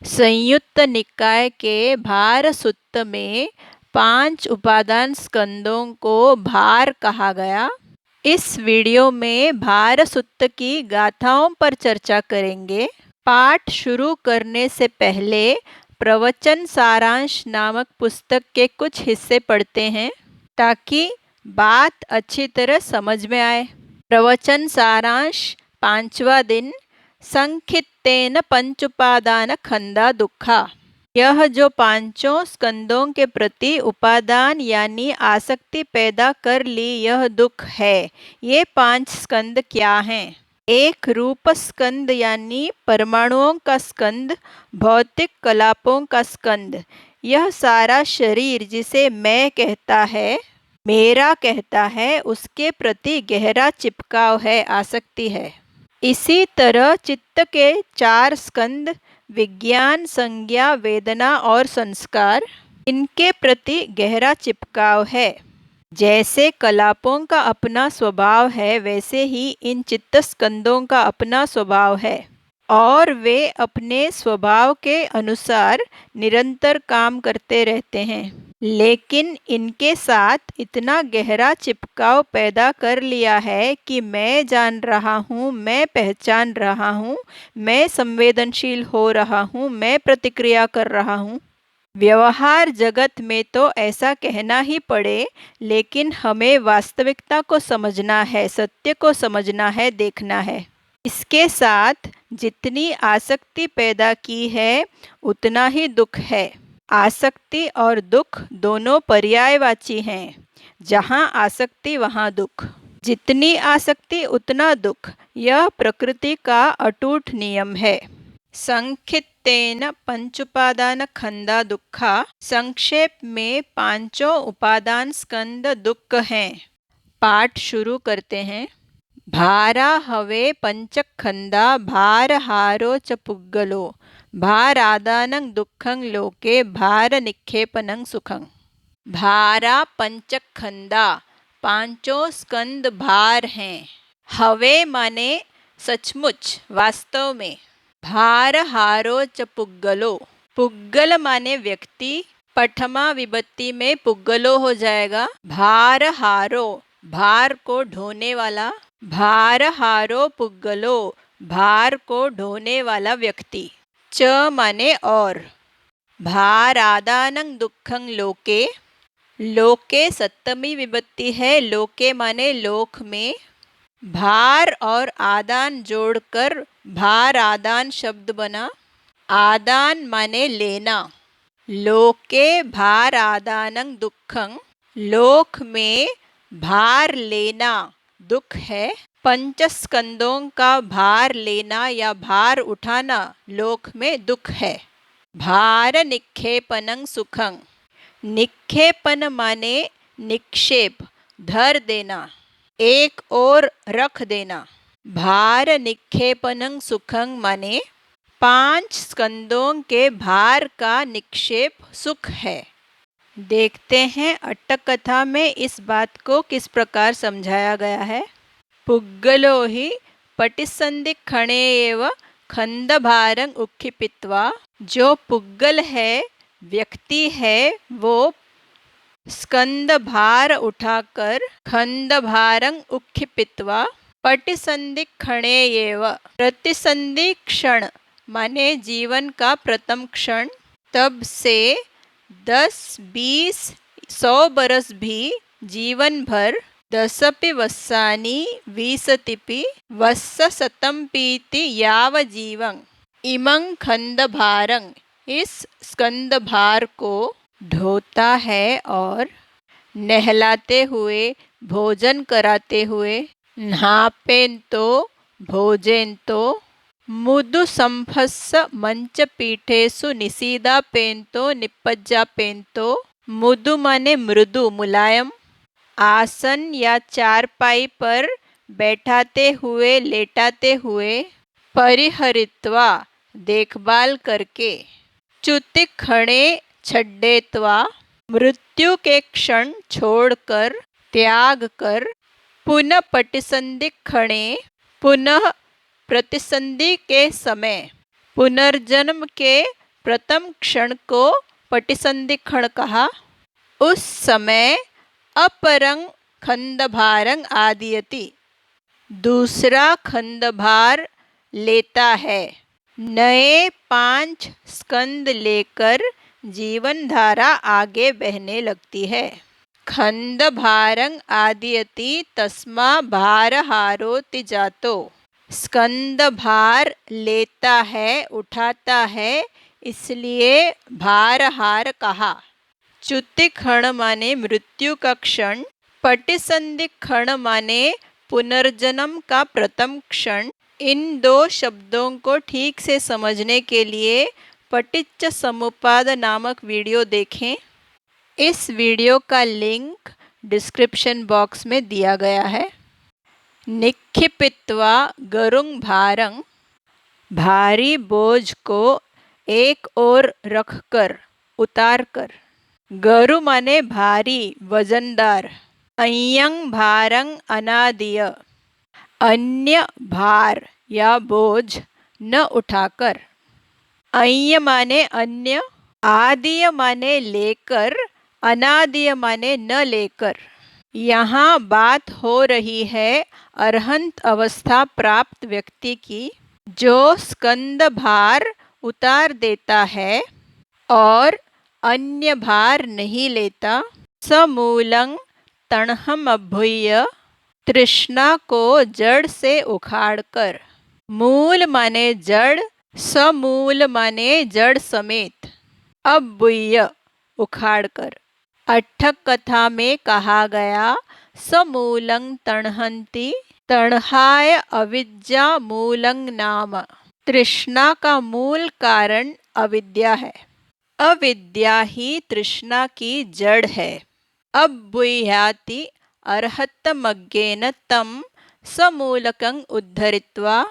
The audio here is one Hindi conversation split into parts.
संयुक्त निकाय के भार सूक्त में 5 उपादान स्कंदों को भार कहा गया। इस वीडियो में भार सूक्त की गाथाओं पर चर्चा करेंगे। पाठ शुरू करने से पहले प्रवचन सारांश नामक पुस्तक के कुछ हिस्से पढ़ते हैं ताकि बात अच्छी तरह समझ में आए। प्रवचन सारांश 5वां दिन संखित्तेन पंचुपादान खंदा दुखा। यह जो पांचों स्कंदों के प्रति उपादान यानी आसक्ति पैदा कर ली यह दुख है। ये 5 स्कंद क्या हैं? एक रूप स्कंद यानी परमाणुओं का स्कंद, भौतिक कलापों का स्कंद। यह सारा शरीर जिसे मैं कहता है, मेरा कहता है, उसके प्रति गहरा चिपकाव है, आसक्ति है। इसी तरह चित्त के 4 स्कंद विज्ञान, संज्ञा, वेदना और संस्कार, इनके प्रति गहरा चिपकाव है। जैसे कलापों का अपना स्वभाव है वैसे ही इन चित्त स्कंदों का अपना स्वभाव है और वे अपने स्वभाव के अनुसार निरंतर काम करते रहते हैं, लेकिन इनके साथ इतना गहरा चिपकाव पैदा कर लिया है कि मैं जान रहा हूँ, मैं पहचान रहा हूँ, मैं संवेदनशील हो रहा हूँ, मैं प्रतिक्रिया कर रहा हूँ। व्यवहार जगत में तो ऐसा कहना ही पड़े, लेकिन हमें वास्तविकता को समझना है, सत्य को समझना है, देखना है। इसके साथ जितनी आसक्ति पैदा की है उतना ही दुख है। आसक्ति और दुख दोनों पर्यायवाची हैं। जहाँ आसक्ति वहाँ दुख। जितनी आसक्ति उतना दुख, यह प्रकृति का अटूट नियम है। संखित्तेन पंचुपादान खंदा दुखा। संक्षेप में पांचों उपादान स्कंद दुख हैं। पाठ शुरू करते हैं। भारा हवे पंचखंदा भार हारो च पुग्गलो भारादानं दुःखं लोके भार निक्षेपनं सुखं। भारा पंचखंदा, पांचों स्कंद भार हैं। हवे माने सचमुच, वास्तव में। भार हारो च पुग्गलो, पुग्गल माने व्यक्ति, पठमा विभक्ति में पुग्गलो हो जाएगा। भार हारो, भार को ढोने वाला। भार हारो पुग्गलो, भार को ढोने वाला व्यक्ति। च माने और। भारादानं दुःखं लोके, लोके सप्तमी विभक्ति है, लोके माने लोक में। भार और आदान जोड़कर भार आदान शब्द बना। आदान माने लेना। लोके भार आदानं दुःखं, लोक में भार लेना दुख है। पंचस्कंदों का भार लेना या भार उठाना लोक में दुख है। भार निक्षेपनं सुखं, निक्षेपन माने निक्षेप, धर देना, एक और रख देना। भार निक्षेपनं सुखं माने 5 स्कंदों के भार का निक्षेप सुख है। देखते हैं अट्टक कथा में इस बात को किस प्रकार समझाया गया है। पुग्गलो ही पटिसंधि खणे एव खंदभारं उक्खिपित्वा। जो पुग्गल है, व्यक्ति है, वो स्कंद भार उठाकर खंदभारं उक्खिपित्वा पटिसंधि खणे एव। प्रतिसंधि क्षण माने जीवन का प्रथम क्षण। तब से 10, 20, 100 बरस भी जीवन भर। 10 वस्सानि विंशतिपि वत्स शतम्पीति याव जीवं इमं खंदभारं। इस स्कंद भार को ढोता है और नहलाते हुए, भोजन कराते हुए, नहापेन्तो भोजेन्तो मुदु संफस्स मंच पीठेसु निसीदापेन्तो निपज्जापेन्तो। मुदु माने मृदु, मुलायम। आसन या चारपाई पर बैठाते हुए, लेटाते हुए। परिहरित्वा, देखभाल करके। च्युति खणे छड्डेत्वा, मृत्यु के क्षण छोड़कर, त्याग कर। पुनः पटिसंधि खणे, पुनः प्रतिसंधि के समय। पुनर्जन्म के प्रथम क्षण को पटिसंधि क्षण कहा। उस समय अपरं खंडभारं आदीयति, दूसरा खंडभार लेता है। नए 5 स्कंद लेकर जीवन धारा आगे बहने लगती है। खंडभारं आदीयति तस्मा भारहारोति जातो, स्कंद भार लेता है, उठाता है, इसलिए भारहार कहा। च्युति क्षण माने मृत्यु का क्षण, पटिसंधि क्षण माने पुनर्जन्म का प्रथम क्षण। इन 2 शब्दों को ठीक से समझने के लिए पटिच्च समुप्पाद नामक वीडियो देखें। इस वीडियो का लिंक डिस्क्रिप्शन बॉक्स में दिया गया है। निक्षिपित्वा गरुं भारं, भारी बोझ को एक ओर रखकर, उतारकर। गरु माने भारी, वजनदार। अय्यं भारं अनादिय, अन्य भार या बोझ न उठाकर। अय्य माने अन्य, आदिय माने लेकर, अनादिय माने न लेकर। यहाँ बात हो रही है अरहंत अवस्था प्राप्त व्यक्ति की, जो स्कंद भार उतार देता है और अन्य भार नहीं लेता। समूलं तणहम अभ्युय, तृष्णा को जड़ से उखाड़कर। मूल माने जड़, समूल माने जड़ समेत, अभ्युय उखाड़कर। अट्ठक कथा में कहा गया समूलं तणहन्ति, तणहाय अविद्या मूलं नाम। तृष्णा का मूल कारण अविद्या है, अविद्या ही तृष्णा की जड़ है। अभ्युयाति अर्हतमज्ञेन तं समूलकं उद्धरित्वा,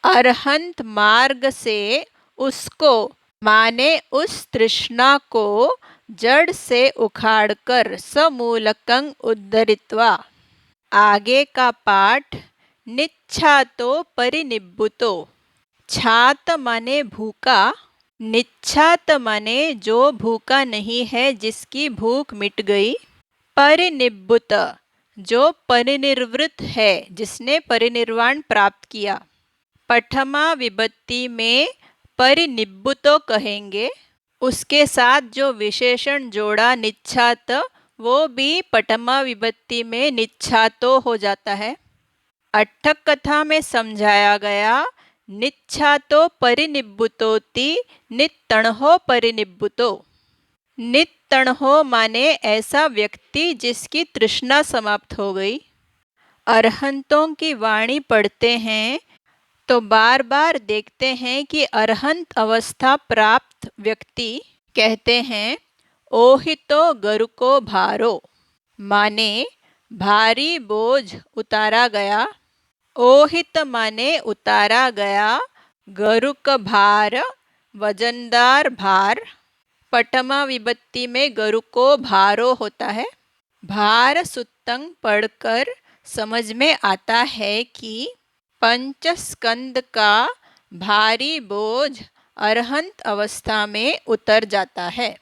अरहंत मार्ग से उसको माने उस तृष्णा को जड़ से उखाड़कर, समूलकं उद्धरित्वा। आगे का पाठ निच्छातो परिनिब्बुतो। छात माने भूखा, निच्छात माने जो भूखा नहीं है, जिसकी भूख मिट गई। परिनिब्बुत जो परिनिर्वृत है, जिसने परिनिर्वाण प्राप्त किया। पठमा विभक्ति में परिनिब्बुतो कहेंगे, उसके साथ जो विशेषण जोड़ा निच्छात, वो भी पठमा विभक्ति में निच्छातो हो जाता है। अट्ठक कथा में समझाया गया निच्छातो परिनिब्बुतोति नित्तणहो परिनिब्बुतो। नित्तणहो माने ऐसा व्यक्ति जिसकी तृष्णा समाप्त हो गई। अरहंतों की वाणी पढ़ते हैं तो बार बार देखते हैं कि अरहंत अवस्था प्राप्त व्यक्ति कहते हैं ओहितो गरु को भारो, माने भारी बोझ उतारा गया। ओहित माने उतारा गया, गरु का भार वजनदार भार। पठमा विभक्ति में गरु को भारो होता है। भार सुत्तंग पढ़कर समझ में आता है कि पंचस्कंद का भारी बोझ अरहंत अवस्था में उतर जाता है।